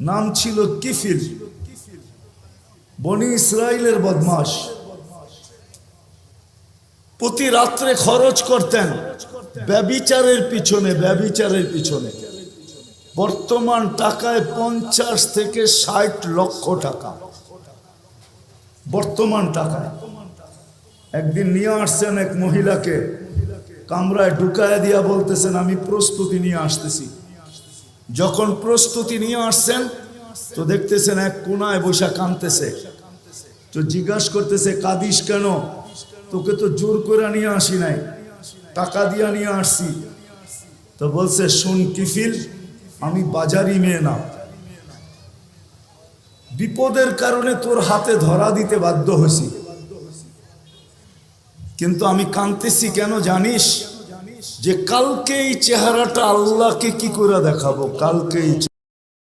নাম ছিল কিফিল, বনি ইসরাইলের বদমাশ। প্রতি রাত্রে খরচ করতেন ব্যভিচারের পিছনে, ব্যভিচারের পিছনে। বর্তমান টাকায় 50 থেকে 60 লক্ষ টাকা বর্তমান টাকায়। একদিন নিয়ে আসছেন এক মহিলাকে, কামরায় ঢুকায় দিয়া বলতেছেন আমি প্রস্তুতি নিয়ে আসতেছি। যখন প্রস্তুতি নিয়ে আসছেন তো দেখতেছেন এক কোনায় বসে কাঁদতেছে। তো জিজ্ঞাসা করতেছে কাঁদিস কেন? তোকে তো জোর করে নিয়ে আসি নাই, টাকা দিয়া নিয়ে আসছি। তো বলছে শুন কিফিল, আমি বাজারি মেয়ে না, বিপদের কারণে তোর হাতে ধরা দিতে বাধ্য হয়েছি, কিন্তু আমি কাঁদতেছি কেন জানিস? যে কালকে এই চেহারাটা আল্লাহকে কি করে দেখাবো, কালকে